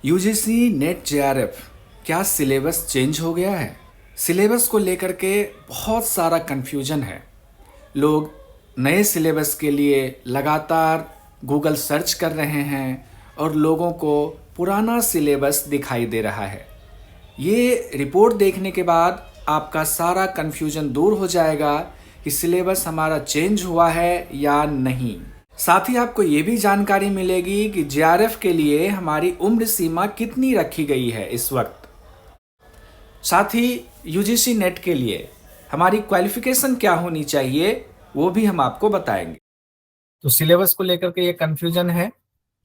UGC net JRF क्या syllabus change हो गया है? सिलेबस को लेकर के बहुत सारा कन्फ्यूजन है। लोग नए सिलेबस के लिए लगातार गूगल सर्च कर रहे हैं और लोगों को पुराना सिलेबस दिखाई दे रहा है। ये रिपोर्ट देखने के बाद आपका सारा कन्फ्यूजन दूर हो जाएगा कि सिलेबस हमारा चेंज हुआ है या नहीं। साथ ही आपको ये भी जानकारी मिलेगी कि जेआरएफ के लिए हमारी उम्र सीमा कितनी रखी गई है इस वक्त। साथ ही यूजीसी नेट के लिए हमारी क्वालिफिकेशन क्या होनी चाहिए वो भी हम आपको बताएंगे। तो सिलेबस को लेकर के ये कंफ्यूजन है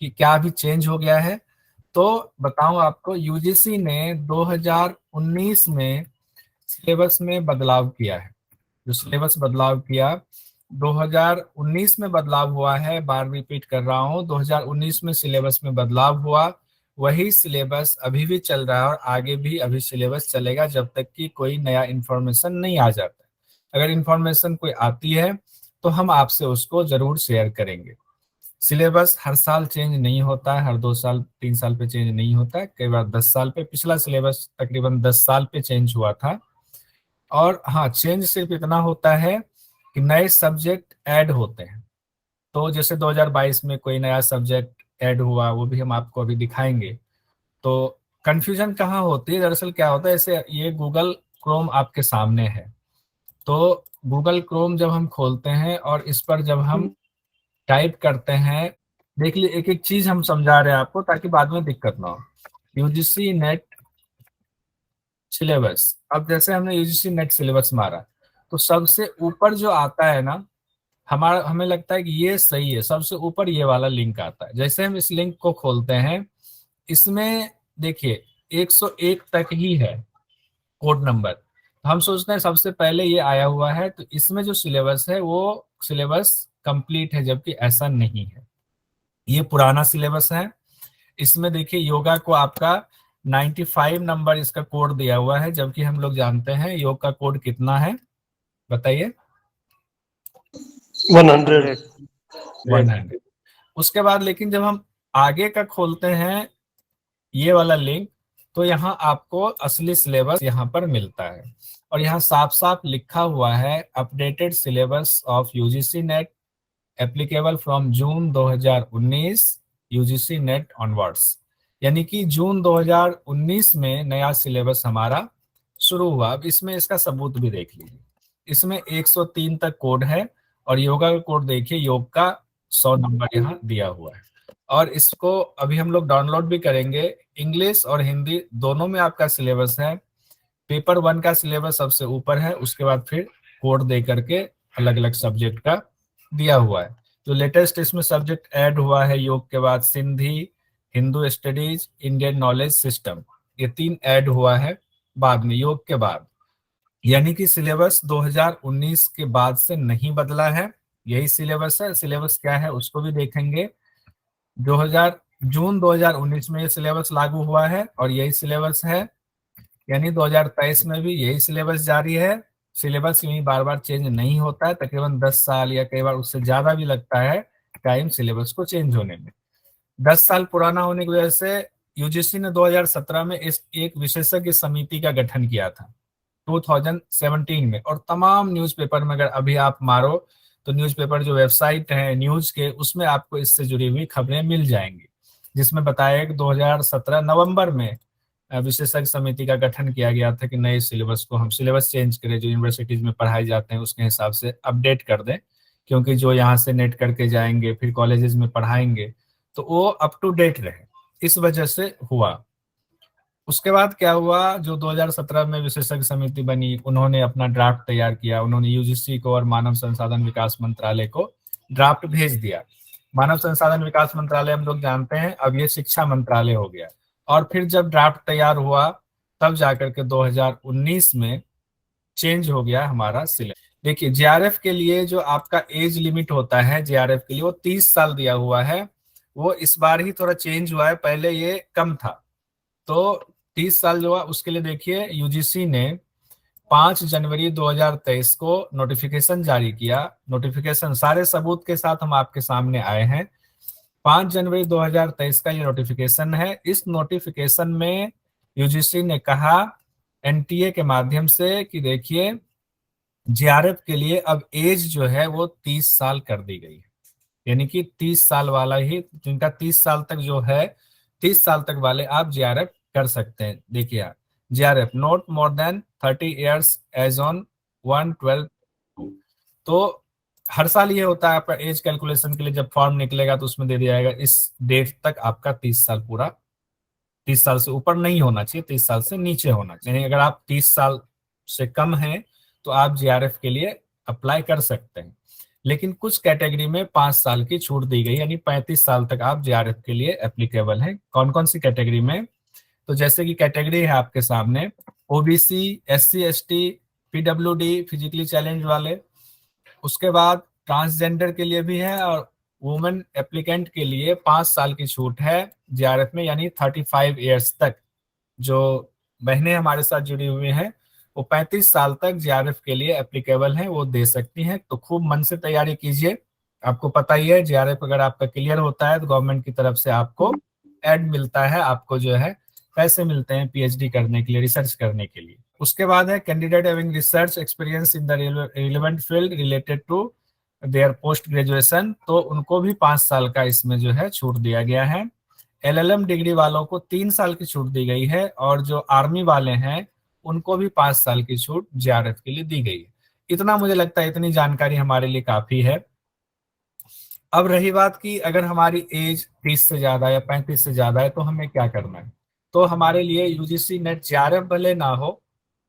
कि क्या अभी चेंज हो गया है। तो बताऊं आपको, यूजीसी ने 2019 में सिलेबस में बदलाव किया है। जो सिलेबस बदलाव किया 2019 में बदलाव हुआ है, बार रिपीट कर रहा हूं, 2019 में सिलेबस में बदलाव हुआ। वही सिलेबस अभी भी चल रहा है और आगे भी अभी सिलेबस चलेगा जब तक कि कोई नया इंफॉर्मेशन नहीं आ जाता। अगर इंफॉर्मेशन कोई आती है तो हम आपसे उसको जरूर शेयर करेंगे। सिलेबस हर साल चेंज नहीं होता है, हर 2 साल 3 साल पे चेंज नहीं होता है, कई बार 10 साल पे। पिछला सिलेबस तकरीबन 10 साल पे चेंज हुआ था। और हाँ, चेंज सिर्फ इतना होता है कि नए सब्जेक्ट ऐड होते हैं। तो जैसे 2022 में कोई नया सब्जेक्ट ऐड हुआ, वो भी हम आपको अभी दिखाएंगे। तो कंफ्यूजन कहाँ होती है, दरअसल क्या होता है, जैसे ये गूगल क्रोम आपके सामने है। तो गूगल क्रोम जब हम खोलते हैं और इस पर जब हम टाइप करते हैं, देख लिए एक एक चीज हम समझा रहे हैं आपको ताकि बाद में दिक्कत ना हो। यूजीसी नेट सिलेबस, अब जैसे हमने यूजीसी नेट सिलेबस मारा तो सबसे ऊपर जो आता है ना, हमारा हमें लगता है कि ये सही है, सबसे ऊपर ये वाला लिंक आता है। जैसे हम इस लिंक को खोलते हैं, इसमें देखिए 101 तक ही है कोड नंबर। तो हम सोचते हैं सबसे पहले ये आया हुआ है तो इसमें जो सिलेबस है वो सिलेबस कंप्लीट है, जबकि ऐसा नहीं है। ये पुराना सिलेबस है। इसमें देखिए योगा को आपका 95 नंबर इसका कोड दिया हुआ है, जबकि हम लोग जानते हैं योग का कोड कितना है, बताइए। 100। 100। उसके बाद लेकिन जब हम आगे का खोलते हैं ये वाला लिंक, तो यहाँ आपको असली सिलेबस यहाँ पर मिलता है। और यहाँ साफ साफ लिखा हुआ है updated syllabus of UGC net applicable from June 2019 UGC net onwards. यानी कि जून 2019 में नया सिलेबस हमारा शुरू हुआ। अब इसमें इसका सबूत भी देख लीजिए, इसमें 103 तक कोड है और योगा का कोड देखिए, योग का 100 नंबर यहाँ दिया हुआ है। और इसको अभी हम लोग डाउनलोड भी करेंगे। इंग्लिश और हिंदी दोनों में आपका सिलेबस है। पेपर 1 का सिलेबस सबसे ऊपर है, उसके बाद फिर कोड दे करके अलग अलग सब्जेक्ट का दिया हुआ है। जो लेटेस्ट इसमें सब्जेक्ट ऐड हुआ है योग के बाद, Sindhi, Hindu studies, Indian knowledge system, ये 3 ऐड हुआ है बाद में, योग के बाद। यानी कि सिलेबस 2019 के बाद से नहीं बदला है, यही सिलेबस है। सिलेबस क्या है उसको भी देखेंगे। 2000 जून 2019 में ये सिलेबस लागू हुआ है और यही सिलेबस है। यानी 2023 में भी यही सिलेबस जारी है। सिलेबस यूं बार बार चेंज नहीं होता है, तकरीबन 10 साल या कई बार उससे ज्यादा भी लगता है टाइम सिलेबस को चेंज होने में। 10 साल पुराना होने की वजह से यूजीसी ने 2017 में इस एक विशेषज्ञ समिति का गठन किया था 2017 में। और तमाम न्यूज़पेपर में अगर अभी आप मारो तो न्यूज़पेपर जो वेबसाइट है न्यूज के, उसमें आपको इससे जुड़ी हुई खबरें मिल जाएंगी, जिसमें बताया कि 2017 नवंबर में विशेषज्ञ समिति का गठन किया गया था कि नए सिलेबस को हम सिलेबस चेंज करें, जो यूनिवर्सिटीज में पढ़ाए जाते हैं उसके हिसाब से अपडेट कर दें, क्योंकि जो यहाँ से नेट करके जाएंगे फिर कॉलेजेस में पढ़ाएंगे तो वो अप टू डेट रहे, इस वजह से हुआ। उसके बाद क्या हुआ, जो 2017 में विशेषज्ञ समिति बनी उन्होंने अपना ड्राफ्ट तैयार किया। उन्होंने यूजीसी को और मानव संसाधन विकास मंत्रालय को ड्राफ्ट भेज दिया। मानव संसाधन विकास मंत्रालय हम लोग जानते हैं, अब ये शिक्षा मंत्रालय हो गया। और फिर जब ड्राफ्ट तैयार हुआ तब जाकर के 2019 में चेंज हो गया हमारा सिलेबस। देखिए जेआरएफ के लिए जो आपका एज लिमिट होता है, जेआरएफ के लिए वो 30 साल दिया हुआ है। वो इस बार ही थोड़ा चेंज हुआ है, पहले ये कम था। तो 30 साल जो हुआ उसके लिए देखिए यूजीसी ने 5 जनवरी 2023 को नोटिफिकेशन जारी किया। नोटिफिकेशन सारे सबूत के साथ हम आपके सामने आए हैं। 5 जनवरी 2023 का ये नोटिफिकेशन है। इस नोटिफिकेशन में यूजीसी ने कहा एनटीए के माध्यम से कि देखिए जेआरएफ के लिए अब एज जो है वो 30 साल कर दी गई है, यानी कि 30 साल वाला ही, जिनका 30 साल तक जो है, 30 साल तक वाले आप जेआरएफ कर सकते हैं। देखिए JRF not more than 30 years age on 1/12। तो हर साल ये होता है आपका एज कैलकुलेशन के लिए, जब फॉर्म निकलेगा तो उसमें दे दिया जाएगा इस डेट तक आपका 30 साल पूरा, 30 साल से ऊपर नहीं होना चाहिए, 30 साल से नीचे होना चाहिए। यानी अगर आप 30 साल से कम हैं तो आप जेआरएफ के लिए अप्लाई कर सकते हैं। लेकिन कुछ कैटेगरी में 5 साल की छूट दी गई, यानी 35 साल तक आप जेआरएफ के लिए एप्लीकेबल हैं। कौन कौन सी कैटेगरी में? तो जैसे कि कैटेगरी है आपके सामने OBC, SC ST, PWD, physically challenge वाले, उसके बाद ट्रांसजेंडर के लिए भी है, और वुमेन एप्लीकेंट के लिए 5 साल की छूट है जेआरएफ में, यानी 35 ईयर्स तक। जो बहनें हमारे साथ जुड़ी हुई हैं वो 35 साल तक जेआरएफ के लिए एप्लीकेबल हैं, वो दे सकती हैं। तो खूब मन से तैयारी कीजिए। आपको पता ही है जेआरएफ अगर आपका क्लियर होता है तो गवर्नमेंट की तरफ से आपको एड मिलता है, आपको जो है पैसे मिलते हैं पीएचडी करने के लिए, रिसर्च करने के लिए। उसके बाद है candidate having research experience in the relevant field related to their post graduation, तो उनको भी 5 साल का इसमें जो है छूट दिया गया है। एलएलएम डिग्री वालों को 3 साल की छूट दी गई है, और जो आर्मी वाले हैं उनको भी 5 साल की छूट जेआरएफ के लिए दी गई है। इतना मुझे लगता है, इतनी जानकारी हमारे लिए काफी है। अब रही बात कि अगर हमारी एज 30 से ज्यादा या 35 से ज्यादा है तो हमें क्या करना है। तो हमारे लिए यूजीसी नेट जेआरएफ भले ना हो,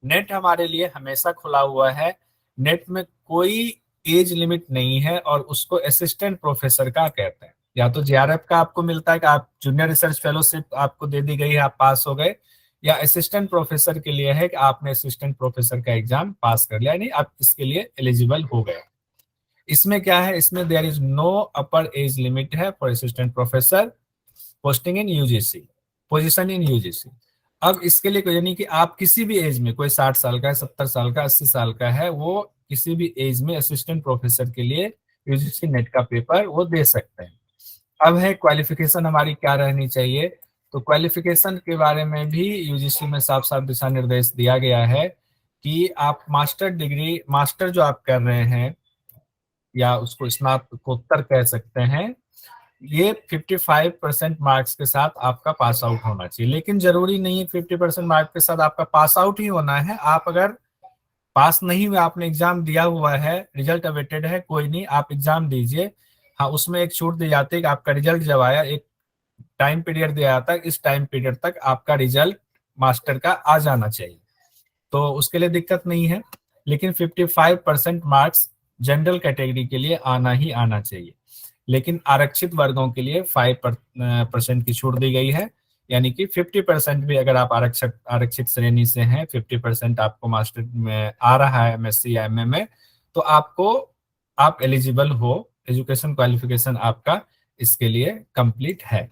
नेट हमारे लिए हमेशा खुला हुआ है। नेट में कोई एज लिमिट नहीं है, और उसको असिस्टेंट प्रोफेसर का कहते हैं। या तो जेआरएफ का आपको मिलता है कि आप जूनियर रिसर्च फेलोशिप आपको दे दी गई है, आप पास हो गए, या असिस्टेंट प्रोफेसर के लिए है कि आपने असिस्टेंट प्रोफेसर का एग्जाम पास कर लिया, यानी आप इसके लिए एलिजिबल हो गए। इसमें क्या है, इसमें there is no upper age limit है for assistant professor posting in UGC, position in UGC. अब इसके लिए यानी कि आप किसी भी एज में, कोई 60 साल का है, 70 साल का, 80 साल का है, वो किसी भी एज में असिस्टेंट प्रोफेसर के लिए यूजीसी नेट का पेपर वो दे सकते हैं। अब है क्वालिफिकेशन हमारी क्या रहनी चाहिए। तो क्वालिफिकेशन के बारे में भी यूजीसी में साफ साफ दिशा निर्देश दिया गया है कि आप मास्टर डिग्री, मास्टर जो आप कर रहे हैं या उसको स्नातकोत्तर कह सकते हैं, ये 55% मार्क्स के साथ आपका पास आउट होना चाहिए। लेकिन जरूरी नहीं है 50% मार्क्स के साथ आपका पास आउट ही होना है। आप अगर पास नहीं हुए, आपने एग्जाम दिया हुआ है, रिजल्ट अवेटेड है, कोई नहीं, आप एग्जाम दीजिए। हाँ, उसमें एक छूट दी जाती है कि आपका रिजल्ट जब आया, एक टाइम पीरियड दिया जाता है, इस टाइम पीरियड तक आपका रिजल्ट मास्टर का आ जाना चाहिए, तो उसके लिए दिक्कत नहीं है। लेकिन 55% मार्क्स जनरल कैटेगरी के लिए आना ही आना चाहिए। लेकिन आरक्षित वर्गों के लिए 5% की छूट दी गई है, यानी कि 50% भी अगर आप आरक्षित श्रेणी से हैं, 50% आपको मास्टर में आ रहा है, एमएससी या एमए में, तो आपको, आप एलिजिबल हो, एजुकेशन क्वालिफिकेशन आपका इसके लिए कंप्लीट है।